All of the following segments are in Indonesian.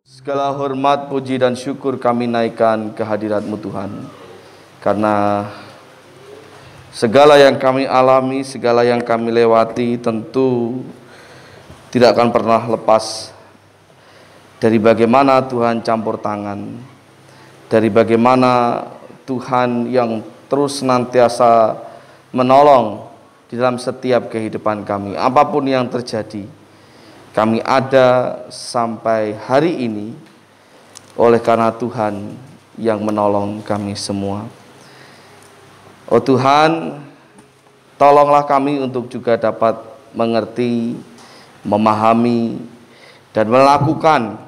Segala hormat, puji, dan syukur kami naikkan ke hadirat-Mu Tuhan. Karena segala yang kami alami, segala yang kami lewati tentu tidak akan pernah lepas dari bagaimana Tuhan campur tangan, dari bagaimana Tuhan yang terus senantiasa menolong di dalam setiap kehidupan kami. Apapun yang terjadi, kami ada sampai hari ini oleh karena Tuhan yang menolong kami semua. Oh Tuhan, tolonglah kami untuk juga dapat mengerti, memahami, dan melakukan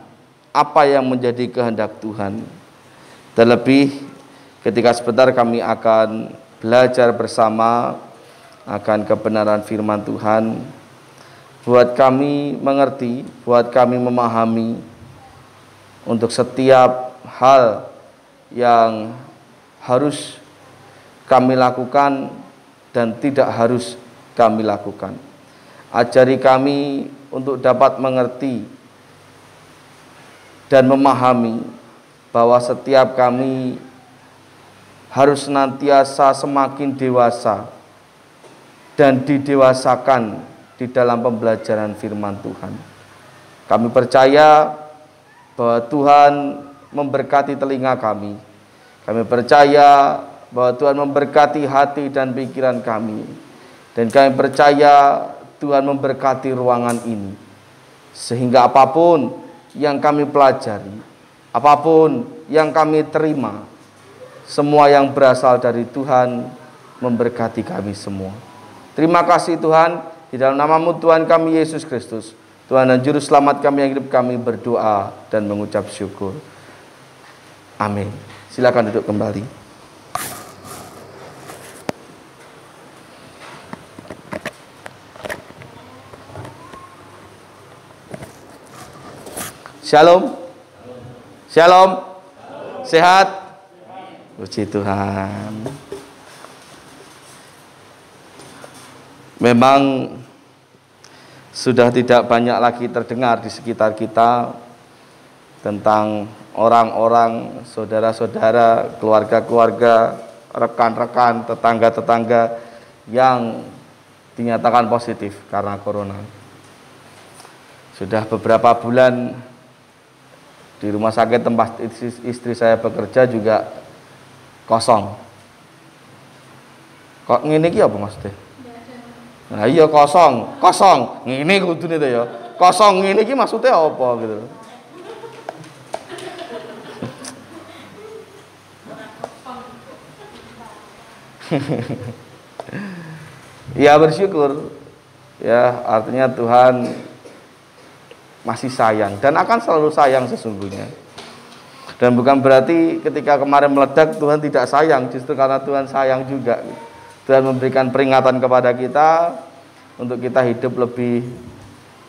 apa yang menjadi kehendak Tuhan. Terlebih ketika sebentar kami akan belajar bersama akan kebenaran firman Tuhan, buat kami mengerti, buat kami memahami untuk setiap hal yang harus kami lakukan dan tidak harus kami lakukan. Ajari kami untuk dapat mengerti dan memahami bahwa setiap kami harus senantiasa semakin dewasa dan didewasakan di dalam pembelajaran firman Tuhan. Kami percaya bahwa Tuhan memberkati telinga kami. Kami percaya bahwa Tuhan memberkati hati dan pikiran kami. Dan kami percaya Tuhan memberkati ruangan ini. Sehingga apapun yang kami pelajari, apapun yang kami terima, semua yang berasal dari Tuhan memberkati kami semua. Terima kasih Tuhan. Di dalam nama-Mu Tuhan kami Yesus Kristus, Tuhan dan Juru Selamat kami yang hidup, kami berdoa dan mengucap syukur. Amin. Silakan duduk kembali. Shalom. Shalom. Sehat? Puji Tuhan. Memang sudah tidak banyak lagi terdengar di sekitar kita tentang orang-orang, saudara-saudara, keluarga-keluarga, rekan-rekan, tetangga-tetangga yang dinyatakan positif karena corona. Sudah beberapa bulan di rumah sakit tempat istri saya bekerja juga kosong. Kok ngene iki apa maksudnya? Nah iya kosong. Ngene kudune to ya. Kosong ngene iki maksudnya apa gitu. Ya bersyukur. Ya, artinya Tuhan masih sayang dan akan selalu sayang sesungguhnya. Dan bukan berarti ketika kemarin meledak Tuhan tidak sayang, justru karena Tuhan sayang juga. Tuhan memberikan peringatan kepada kita untuk kita hidup lebih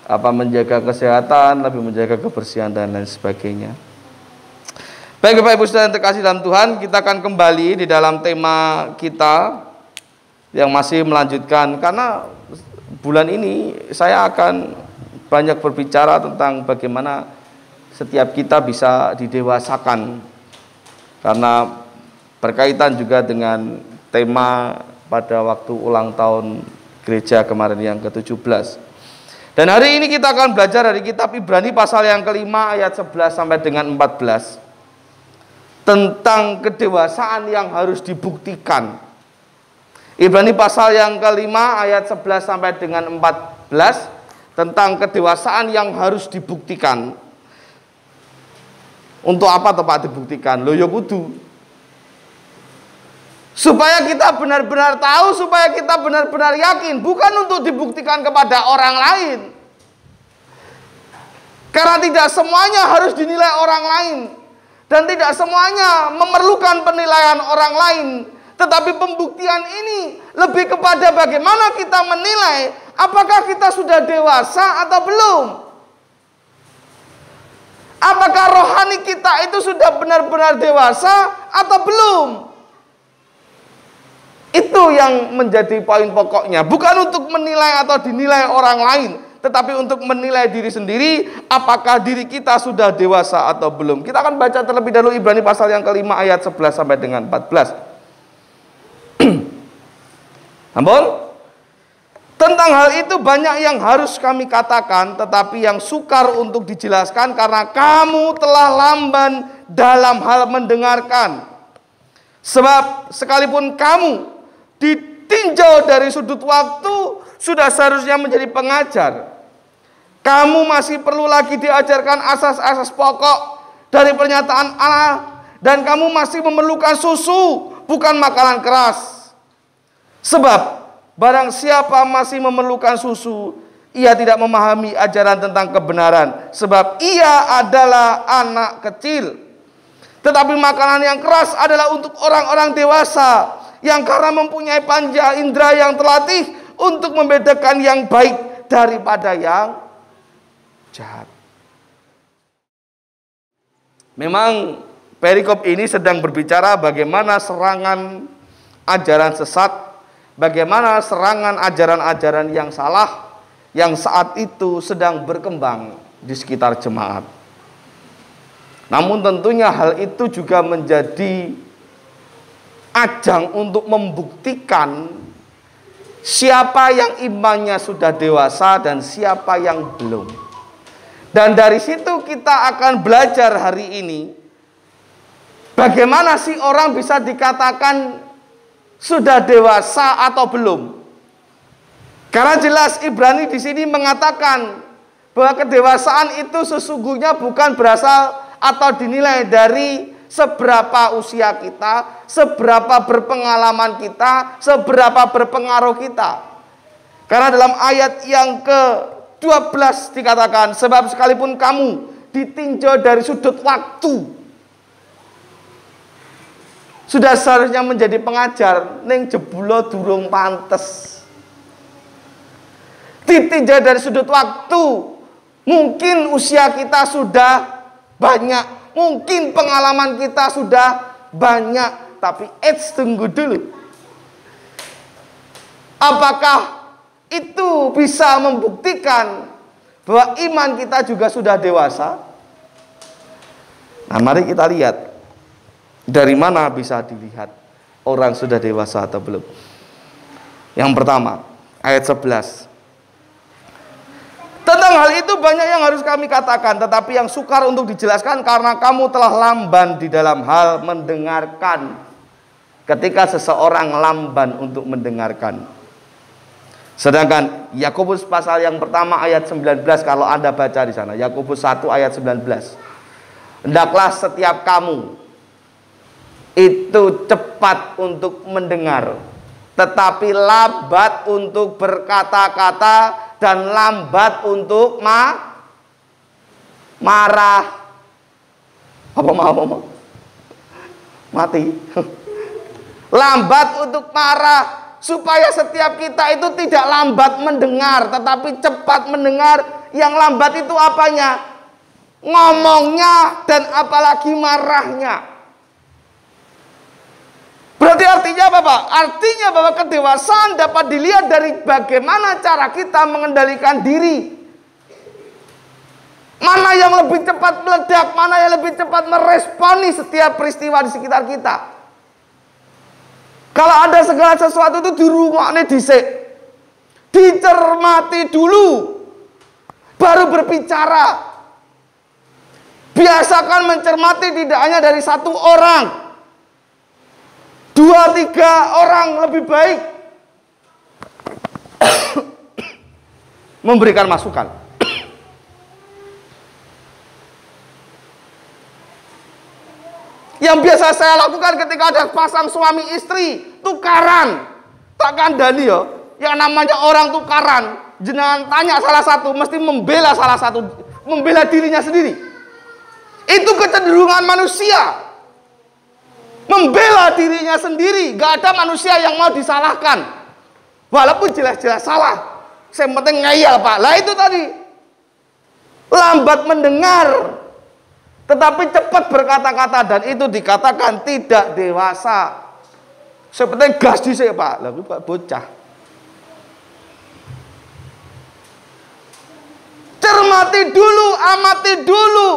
menjaga kesehatan, lebih menjaga kebersihan dan lain sebagainya. Baik Bapak Ibu Saudara yang terkasih dalam Tuhan, kita akan kembali di dalam tema kita yang masih melanjutkan, karena bulan ini saya akan banyak berbicara tentang bagaimana setiap kita bisa didewasakan, karena berkaitan juga dengan tema pada waktu ulang tahun gereja kemarin yang ke-17. Dan hari ini kita akan belajar dari kitab Ibrani pasal yang kelima ayat 11 sampai dengan 14 tentang kedewasaan yang harus dibuktikan. Ibrani pasal yang kelima ayat 11 sampai dengan 14 tentang kedewasaan yang harus dibuktikan. Untuk apa tepat dibuktikan? Loh ya kudu supaya kita benar-benar tahu, supaya kita benar-benar yakin, bukan untuk dibuktikan kepada orang lain. Karena tidak semuanya harus dinilai orang lain, dan tidak semuanya memerlukan penilaian orang lain. Tetapi pembuktian ini lebih kepada bagaimana kita menilai apakah kita sudah dewasa atau belum. Apakah rohani kita itu sudah benar-benar dewasa atau belum? Itu yang menjadi poin pokoknya. Bukan untuk menilai atau dinilai orang lain, tetapi untuk menilai diri sendiri apakah diri kita sudah dewasa atau belum. Kita akan baca terlebih dahulu Ibrani pasal yang kelima ayat 11 sampai dengan 14. Ampun. Tentang hal itu banyak yang harus kami katakan, tetapi yang sukar untuk dijelaskan karena kamu telah lamban dalam hal mendengarkan. Sebab sekalipun kamu ditinjau dari sudut waktu, sudah seharusnya menjadi pengajar. Kamu masih perlu lagi diajarkan asas-asas pokok dari pernyataan Allah, dan kamu masih memerlukan susu, bukan makanan keras. Sebab barang siapa masih memerlukan susu, ia tidak memahami ajaran tentang kebenaran, sebab ia adalah anak kecil. Tetapi makanan yang keras adalah untuk orang-orang dewasa, yang karena mempunyai panca indera yang terlatih untuk membedakan yang baik daripada yang jahat. Memang perikop ini sedang berbicara bagaimana serangan ajaran sesat, bagaimana serangan ajaran-ajaran yang salah yang saat itu sedang berkembang di sekitar jemaat. Namun tentunya hal itu juga menjadi ajang untuk membuktikan siapa yang imannya sudah dewasa dan siapa yang belum. Dan dari situ kita akan belajar hari ini bagaimana sih orang bisa dikatakan sudah dewasa atau belum. Karena jelas Ibrani di sini mengatakan bahwa kedewasaan itu sesungguhnya bukan berasal atau dinilai dari seberapa usia kita, seberapa berpengalaman kita, seberapa berpengaruh kita. Karena dalam ayat yang ke-12 dikatakan, sebab sekalipun kamu ditinjau dari sudut waktu, sudah seharusnya menjadi pengajar, ning jebulo durung pantes. Ditinjau dari sudut waktu, mungkin usia kita sudah banyak, mungkin pengalaman kita sudah banyak, tapi tunggu dulu. Apakah itu bisa membuktikan bahwa iman kita juga sudah dewasa? Nah, mari kita lihat dari mana bisa dilihat orang sudah dewasa atau belum. Yang pertama, ayat 11. Tentang hal itu banyak yang harus kami katakan, tetapi yang sukar untuk dijelaskan karena kamu telah lamban di dalam hal mendengarkan. Ketika seseorang lamban untuk mendengarkan. Sedangkan Yakobus pasal yang pertama ayat 19, kalau Anda baca di sana, Yakobus 1 ayat 19. Hendaklah setiap kamu itu cepat untuk mendengar, tetapi lambat untuk berkata-kata dan lambat untuk marah. Apa mau mati? Lambat untuk marah, supaya setiap kita itu tidak lambat mendengar, tetapi cepat mendengar. Yang lambat itu apanya? Ngomongnya dan apalagi marahnya. Berarti artinya apa, Pak? Artinya bahwa kedewasaan dapat dilihat dari bagaimana cara kita mengendalikan diri. Mana yang lebih cepat meledak, mana yang lebih cepat meresponi setiap peristiwa di sekitar kita. Kalau ada segala sesuatu itu dirungokne dhisik. Dicermati dulu, baru berbicara. Biasakan mencermati tidak hanya dari satu orang, 2-3 orang lebih baik memberikan masukan. Yang biasa saya lakukan ketika ada pasang suami istri tukaran, tak kandani ya, yang namanya orang tukaran, jenengan tanya salah satu mesti membela salah satu, membela dirinya sendiri. Itu kecenderungan manusia. Membela dirinya sendiri, gak ada manusia yang mau disalahkan. Walaupun jelas-jelas salah. Yang penting ngeyel, Pak. Lah itu tadi. Lambat mendengar, tetapi cepat berkata-kata, dan itu dikatakan tidak dewasa. Seperti gas dhisik, Pak. Lah Pak bocah. Cermati dulu, amati dulu,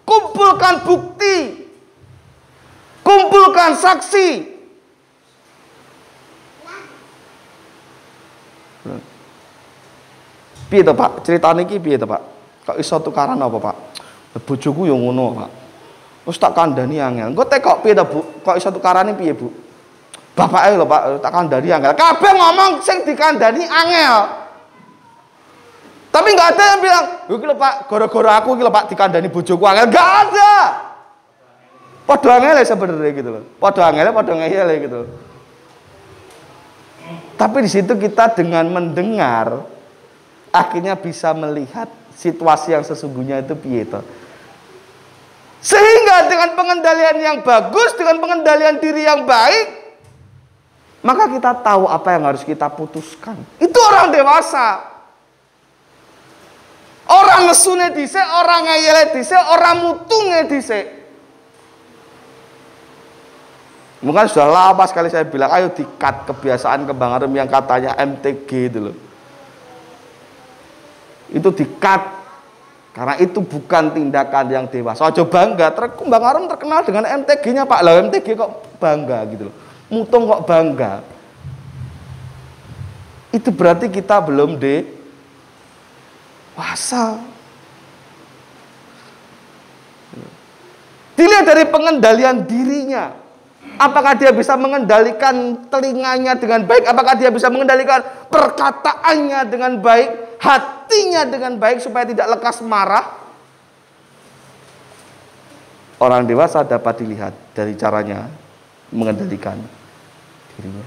kumpulkan bukti, kumpulkan saksi. Piye to, Pak? Ceritane iki piye to, Pak? Kok iso tukaran apa, Pak? Bojoku yo ngono, Pak. Wis tak kandhani angel. Engko tekok piye to, Bu? Kok iso tukarane piye, Bu? Bapake lho, Pak, tak kandhani angel. Kabeh ngomong sing dikandhani angel. Tapi nggak ada yang bilang, iki lho Pak, gara-gara aku iki lho Pak dikandani bojoku angel. Nggak ada. Padha angele sebenarnya gitu loh. Padha angele, padha ngeyele gitu. Tapi di situ kita dengan mendengar akhirnya bisa melihat situasi yang sesungguhnya itu piye to. Sehingga dengan pengendalian yang bagus, dengan pengendalian diri yang baik, maka kita tahu apa yang harus kita putuskan. Itu orang dewasa. Orang ngesune dhisik, orang ngeyele dhisik, orang mutunge dhisik. Mungkin sudah lama sekali saya bilang, ayo di-cut kebiasaan Kembang Arum yang katanya MTG itu loh. Itu di-cut. Karena itu bukan tindakan yang dewasa. Aja bangga, Kembang Arum terkenal dengan MTG-nya Pak. Lah MTG kok bangga gitu loh. Mutung kok bangga. Itu berarti kita belum dewasa. Dilihat dari pengendalian dirinya. Apakah dia bisa mengendalikan telinganya dengan baik? Apakah dia bisa mengendalikan perkataannya dengan baik? Hatinya dengan baik supaya tidak lekas marah? Orang dewasa dapat dilihat dari caranya mengendalikan dirinya.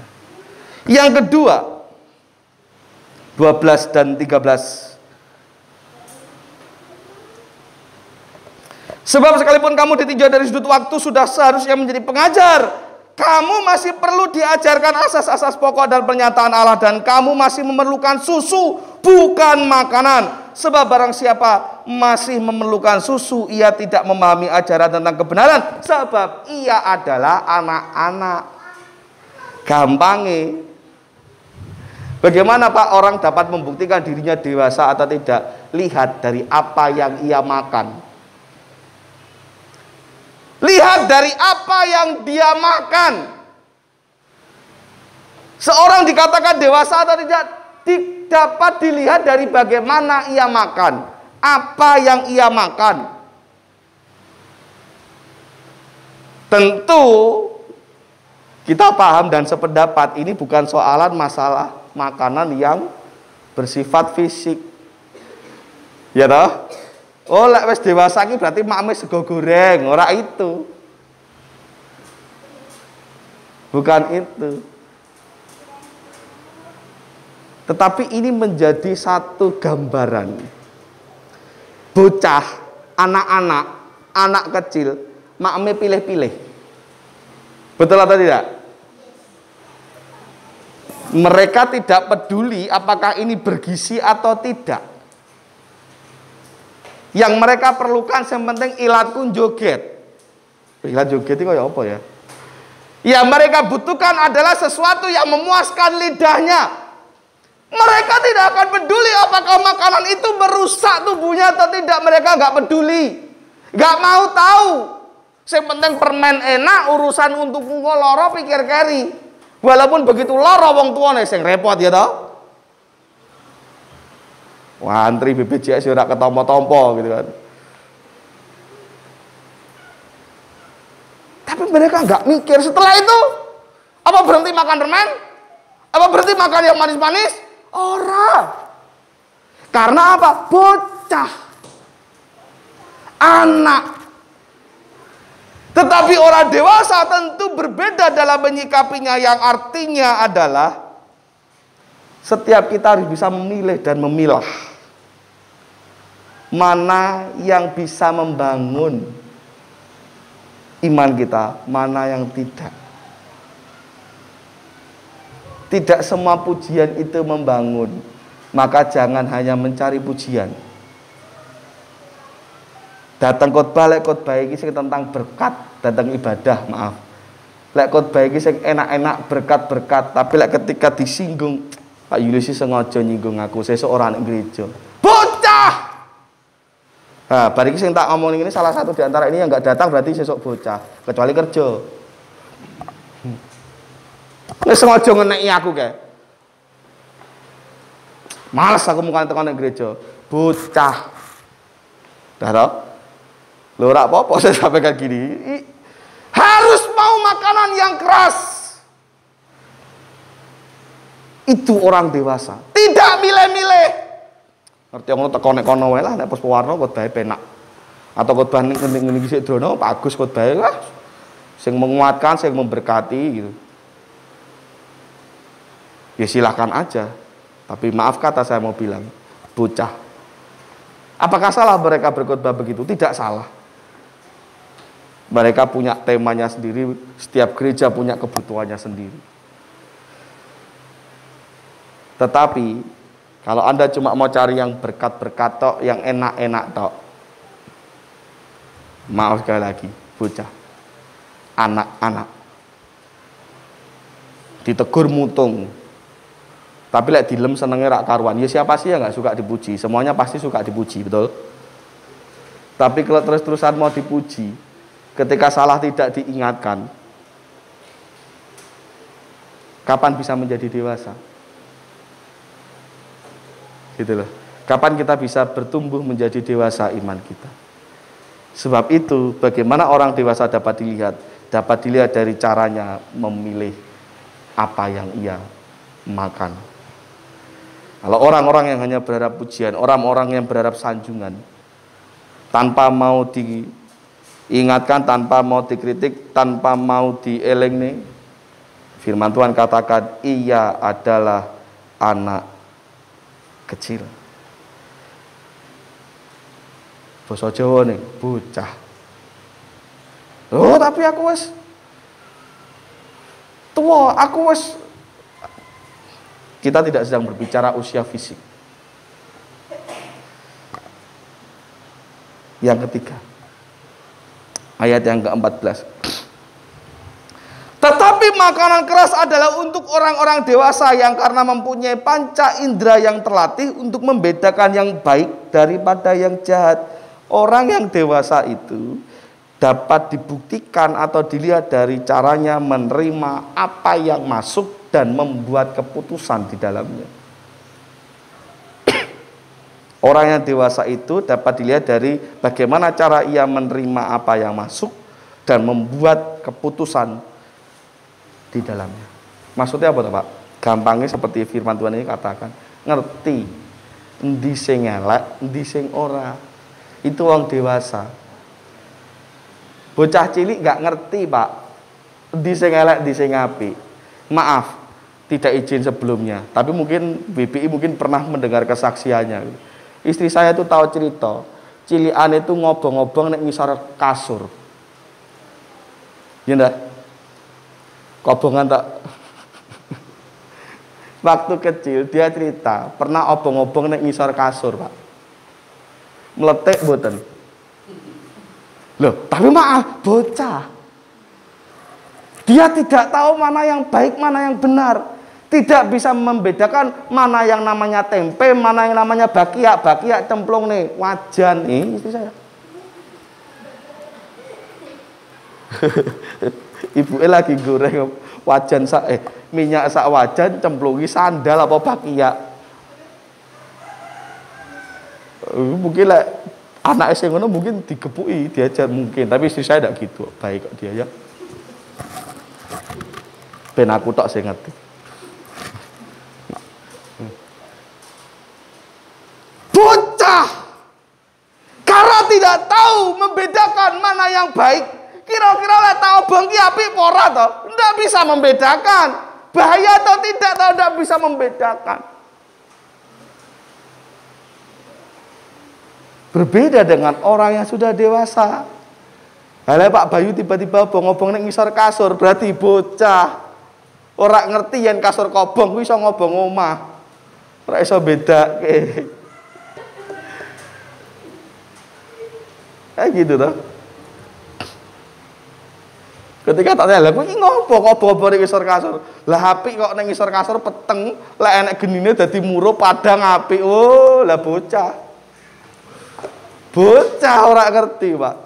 Yang kedua, 12 dan 13. Sebab sekalipun kamu ditinjau dari sudut waktu sudah seharusnya menjadi pengajar, kamu masih perlu diajarkan asas-asas pokok dan pernyataan Allah, dan kamu masih memerlukan susu, bukan makanan. Sebab barang siapa masih memerlukan susu, ia tidak memahami ajaran tentang kebenaran, sebab ia adalah anak-anak. Gampangnya, bagaimana Pak orang dapat membuktikan dirinya dewasa atau tidak? Lihat dari apa yang ia makan. Lihat dari apa yang dia makan. Seorang dikatakan dewasa atau tidak dapat dilihat dari bagaimana ia makan. Apa yang ia makan. Tentu kita paham dan sependapat ini bukan soalan masalah makanan yang bersifat fisik. Ya toh? Oh, lek wis dewasa iki berarti makme sego goreng, ora itu. Bukan itu. Tetapi ini menjadi satu gambaran. Bocah, anak-anak, anak kecil, makme pilih-pilih. Betul atau tidak? Mereka tidak peduli apakah ini bergizi atau tidak. Yang mereka perlukan yang penting ilatku joget. Ilat joget itu kayak apa ya? Yang mereka butuhkan adalah sesuatu yang memuaskan lidahnya. Mereka tidak akan peduli apakah makanan itu merusak tubuhnya atau tidak. Mereka nggak peduli, nggak mau tahu. Yang penting permen enak, urusan untuk loro pikir keri. Walaupun begitu loro wong tuane sing repot ya toh. Wah, antri BPJS ora ketompo-tompo gitu kan. Tapi mereka nggak mikir setelah itu. Apa berhenti makan permen? Apa berhenti makan yang manis-manis? Ora. Karena apa? Bocah. Anak. Tetapi orang dewasa tentu berbeda dalam menyikapinya, yang artinya adalah setiap kita harus bisa memilih dan memilah mana yang bisa membangun iman kita, mana yang tidak. Tidak semua pujian itu membangun, maka jangan hanya mencari pujian. Datang khotbah, lek khotbah iki sing tentang berkat, datang ibadah, maaf. Lek khotbah iki sing enak-enak berkat-berkat, tapi lek ketika disinggung, Pak Yulius sengaja nyinggung aku, sesuk ora nek gereja. Bocah! Nah, bari sing tak ngomongin ini salah satu di antara ini yang enggak datang berarti sesuk bocah, kecuali kerja. Wis sengaja ngeneki aku kae. Males aku mungkin tekan nang gereja. Bocah. Dah toh? Lho ora apa-apa saya sampaikan gini. Harus mau makanan yang keras. Itu orang dewasa. Tidak milih-milih. Ngerti ngono tekone kono wae lah nek pas pewarna khotbah penak. Atau khotbah ning ngene iki sik drono bagus khotbah lah. Sing menguatkan, sing memberkati gitu. Ya silakan aja. Tapi maaf kata saya mau bilang, bocah. Apakah salah mereka berkhotbah begitu? Tidak salah. Mereka punya temanya sendiri, setiap gereja punya kebutuhannya sendiri. Tetapi kalau Anda cuma mau cari yang berkat-berkat tok, yang enak-enak tok, maaf sekali lagi, bocah, anak-anak, ditegur mutung, tapi lek dilem senengnya rak karuan. Ya siapa sih yang nggak suka dipuji? Semuanya pasti suka dipuji, betul? Tapi kalau terus-terusan mau dipuji, ketika salah tidak diingatkan, kapan bisa menjadi dewasa? Gitu loh. Kapan kita bisa bertumbuh menjadi dewasa iman kita? Sebab itu, bagaimana orang dewasa dapat dilihat? Dapat dilihat dari caranya memilih apa yang ia makan. Kalau orang-orang yang hanya berharap pujian, orang-orang yang berharap sanjungan, tanpa mau diingatkan, tanpa mau dikritik, tanpa mau dieling, firman Tuhan katakan, ia adalah anak kecil. Basa Jawa nih, bocah. Oh, tapi aku wis tua, aku wis. Kita tidak sedang berbicara usia fisik. Yang ketiga, ayat yang ke-14. Tetapi makanan keras adalah untuk orang-orang dewasa yang karena mempunyai panca indera yang terlatih untuk membedakan yang baik daripada yang jahat. Orang yang dewasa itu dapat dibuktikan atau dilihat dari caranya menerima apa yang masuk dan membuat keputusan di dalamnya. Orang yang dewasa itu dapat dilihat dari bagaimana cara ia menerima apa yang masuk dan membuat keputusan di dalamnya. Maksudnya apa, Pak? Gampangnya seperti firman Tuhan ini katakan, ngerti endi sing elek, endi sing ora. Itu orang dewasa. Bocah cilik nggak ngerti, Pak. Endi sing elek, endi sing apik. Maaf, tidak izin sebelumnya. Tapi mungkin BPI mungkin pernah mendengar kesaksiannya. Istri saya itu tahu cerita, cilian itu ngobong-ngobong nek ngisor kasur. Ya ndak? Kobongan tak. Waktu kecil dia cerita pernah obong-obong nek ngisor kasur, Pak. Meletek mboten. Loh, tapi maaf, bocah. Dia tidak tahu mana yang baik, mana yang benar. Tidak bisa membedakan mana yang namanya tempe, mana yang namanya bakiak. Bakiak cemplung nih, wajan nih istri saya. Ibu lagi goreng wajan minyak sak wajan cemplungi sandal apa bakiak. Mungkin lah anak sing ngono mungkin digepuki, diajar mungkin, tapi istri saya tidak gitu. Baik kok dia ya. Ben aku tok sing ngerti. Bocah karena tidak tahu membedakan mana yang baik. Kira-kira lah tahu bangki apik ora to? Ndak bisa membedakan. Bahaya atau tidak tahu ndak bisa membedakan. Berbeda dengan orang yang sudah dewasa. Hale Pak Bayu tiba-tiba ngobong nek ngisor kasur, berarti bocah. Ora ngerti yen kasur kobong kuwi iso ngobong omah. Ora iso bedake. Kayak gitu toh. Ketika tak tanya, "Kowe iki ngopo kobong ning ngisor kasur?" Lah apik kok ning ngisor kasur peteng, lek enek genine dadi murup padang apik. Oh, lah bocah. Bocah ora ngerti, Pak.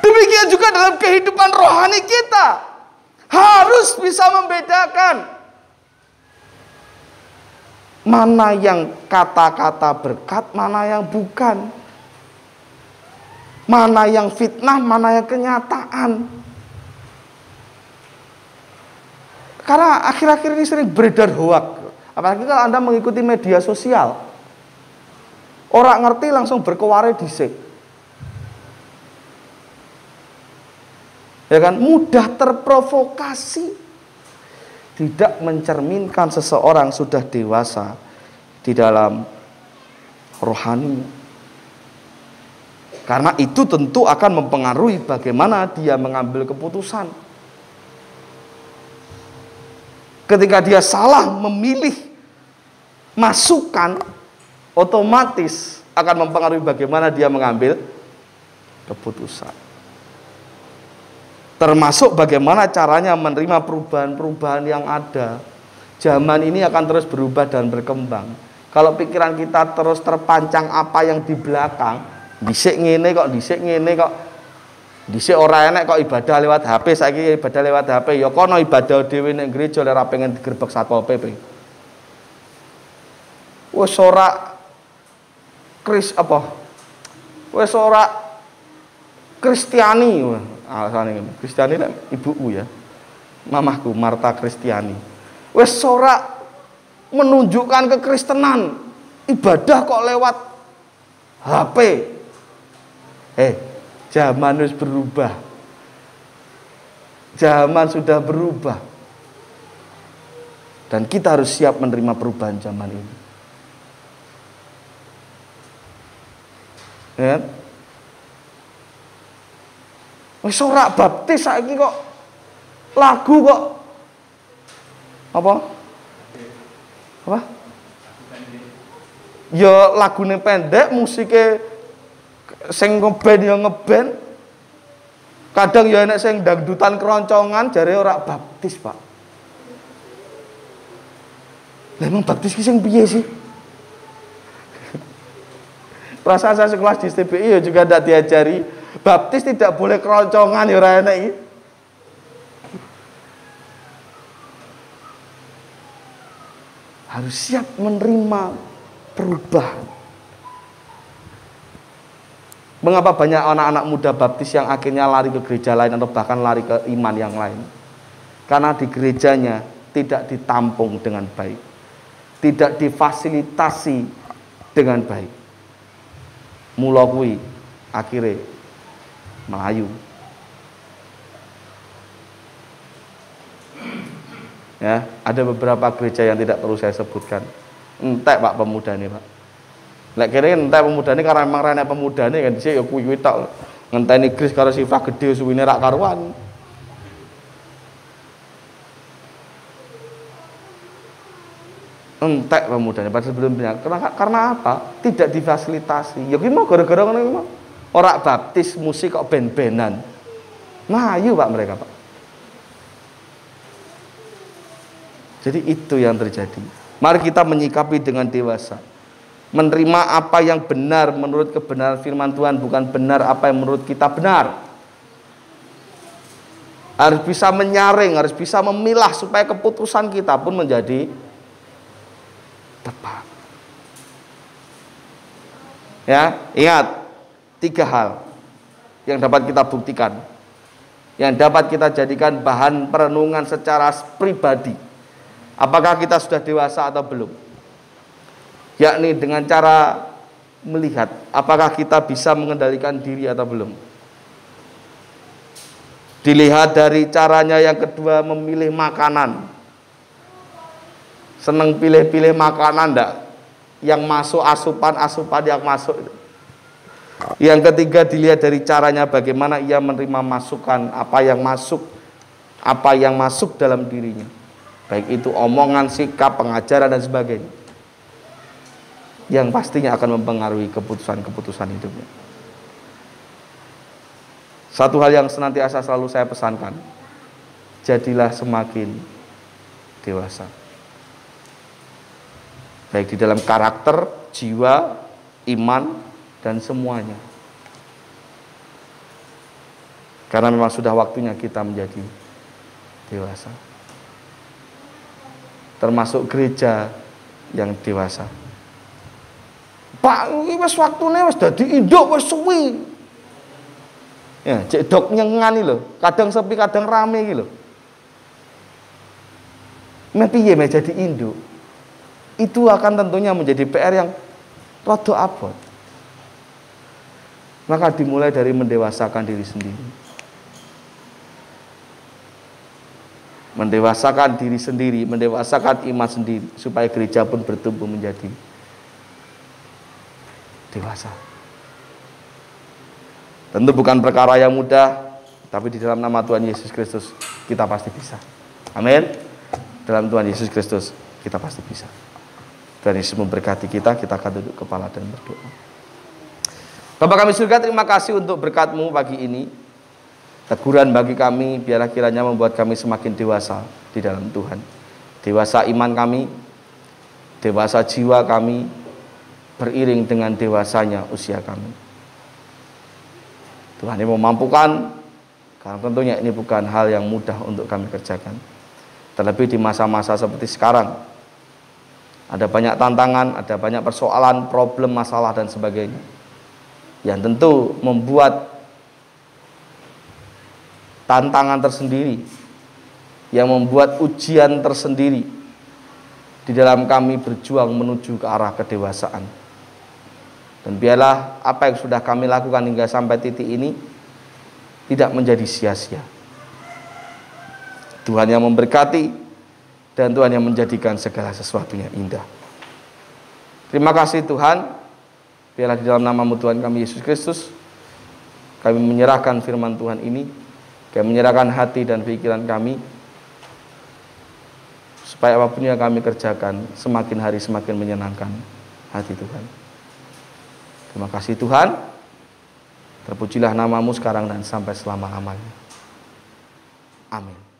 Demikian juga dalam kehidupan rohani kita. Harus bisa membedakan mana yang kata-kata berkat, mana yang bukan. Mana yang fitnah, mana yang kenyataan. Karena akhir-akhir ini sering beredar hoak. Apalagi kalau Anda mengikuti media sosial. Orang ngerti langsung berkeware dhisik. Ya kan, mudah terprovokasi. Tidak mencerminkan seseorang sudah dewasa di dalam rohani. Karena itu tentu akan mempengaruhi bagaimana dia mengambil keputusan. Ketika dia salah memilih masukan, otomatis akan mempengaruhi bagaimana dia mengambil keputusan. Termasuk bagaimana caranya menerima perubahan-perubahan yang ada. Zaman ini akan terus berubah dan berkembang. Kalau pikiran kita terus terpancang apa yang di belakang, dhisik ngene kok, dhisik ngene kok, dhisik ora enek kok ibadah lewat HP, saiki ibadah lewat HP, ya kono ibadah dhewe ning gereja ora pengen digerebek Satpol PP. Wis ora Wis ora Kristiani. Alasane ngene. Kristiani nek ibuku ya. Mamahku Marta Kristiani. Wis ora menunjukkan kekristenan. Ibadah kok lewat HP. Zaman harus berubah. Zaman sudah berubah. Dan kita harus siap menerima perubahan zaman ini. Ya. Wis ora baptis saiki kok lagu kok apa? Ya lagune pendek, musike sing ngeband ya ngeband. Kadang ya enek sing dangdutan keroncongan jare ora baptis, Pak. Lah emang baptis ki sing piye sih? Perasaan saya sekelas di STBI ya juga tidak diajari baptis tidak boleh keroncongan ya ora enek iki. Harus siap menerima perubahan. Mengapa banyak anak-anak muda baptis yang akhirnya lari ke gereja lain atau bahkan lari ke iman yang lain? Karena di gerejanya tidak ditampung dengan baik, tidak difasilitasi dengan baik. Mula kuwi akhirnya melayu. Ya, ada beberapa gereja yang tidak perlu saya sebutkan. Entek Pak pemuda ini, Pak. Lek kene entek pemuda ini karena memang rene pemuda ini kan dhisik ya kuwi tok. Ngenteni Gris karo sifat gede suwine rak karuan. Entek pemudanya pada sebelumnya. Karena apa? Tidak difasilitasi. Ya ki mau gara-gara ngono iki. Ora baptis musik kok ben-benan. Melayu Pak mereka, Pak. Jadi itu yang terjadi. Mari kita menyikapi dengan dewasa. Menerima apa yang benar menurut kebenaran firman Tuhan, bukan benar apa yang menurut kita benar. Harus bisa menyaring, harus bisa memilah supaya keputusan kita pun menjadi tepat. Ya, ingat 3 hal yang dapat kita buktikan, yang dapat kita jadikan bahan perenungan secara pribadi. Apakah kita sudah dewasa atau belum? Yakni dengan cara melihat apakah kita bisa mengendalikan diri atau belum. Dilihat dari caranya yang kedua, memilih makanan. Seneng pilih-pilih makanan enggak? Yang masuk asupan-asupan yang masuk. Yang ketiga, dilihat dari caranya bagaimana ia menerima masukan, apa yang masuk dalam dirinya. Baik itu omongan, sikap, pengajaran dan sebagainya. Yang pastinya akan mempengaruhi keputusan-keputusan hidupnya. Satu hal yang senantiasa selalu saya pesankan, jadilah semakin dewasa. baik di dalam karakter, jiwa, iman, dan semuanya. Karena memang sudah waktunya kita menjadi dewasa. Termasuk gereja yang dewasa. Pak, ini wis waktune wis dadi induk wis suwi. Ya, cek dok nyengan iki lho. Kadang sepi, kadang rame iki lho. Piye jadi induk? Itu akan tentunya menjadi PR yang rada abot. Maka dimulai dari mendewasakan diri sendiri. Mendewasakan diri sendiri, mendewasakan iman sendiri, supaya gereja pun bertumbuh menjadi dewasa. Tentu bukan perkara yang mudah, tapi di dalam nama Tuhan Yesus Kristus kita pasti bisa. Amin. Dalam Tuhan Yesus Kristus kita pasti bisa. Tuhan Yesus memberkati kita akan duduk kepala dan berdoa. Bapa kami surga, terima kasih untuk berkat-Mu pagi ini. Teguran bagi kami, biarlah kiranya membuat kami semakin dewasa di dalam Tuhan. Dewasa iman kami, dewasa jiwa kami, beriring dengan dewasanya usia kami. Tuhan yang memampukan, karena tentunya ini bukan hal yang mudah untuk kami kerjakan. Terlebih di masa-masa seperti sekarang, ada banyak tantangan, ada banyak persoalan, problem, masalah, dan sebagainya, yang tentu membuat tantangan tersendiri, yang membuat ujian tersendiri di dalam kami berjuang menuju ke arah kedewasaan. Dan biarlah apa yang sudah kami lakukan hingga sampai titik ini tidak menjadi sia-sia. Tuhan yang memberkati dan Tuhan yang menjadikan segala sesuatunya indah. Terima kasih Tuhan. Biarlah di dalam nama-Mu Tuhan kami Yesus Kristus, kami menyerahkan firman Tuhan ini. Kami menyerahkan hati dan pikiran kami, supaya apapun yang kami kerjakan semakin hari semakin menyenangkan hati Tuhan. Terima kasih Tuhan. Terpujilah nama-Mu sekarang dan sampai selama-lamanya. Amin.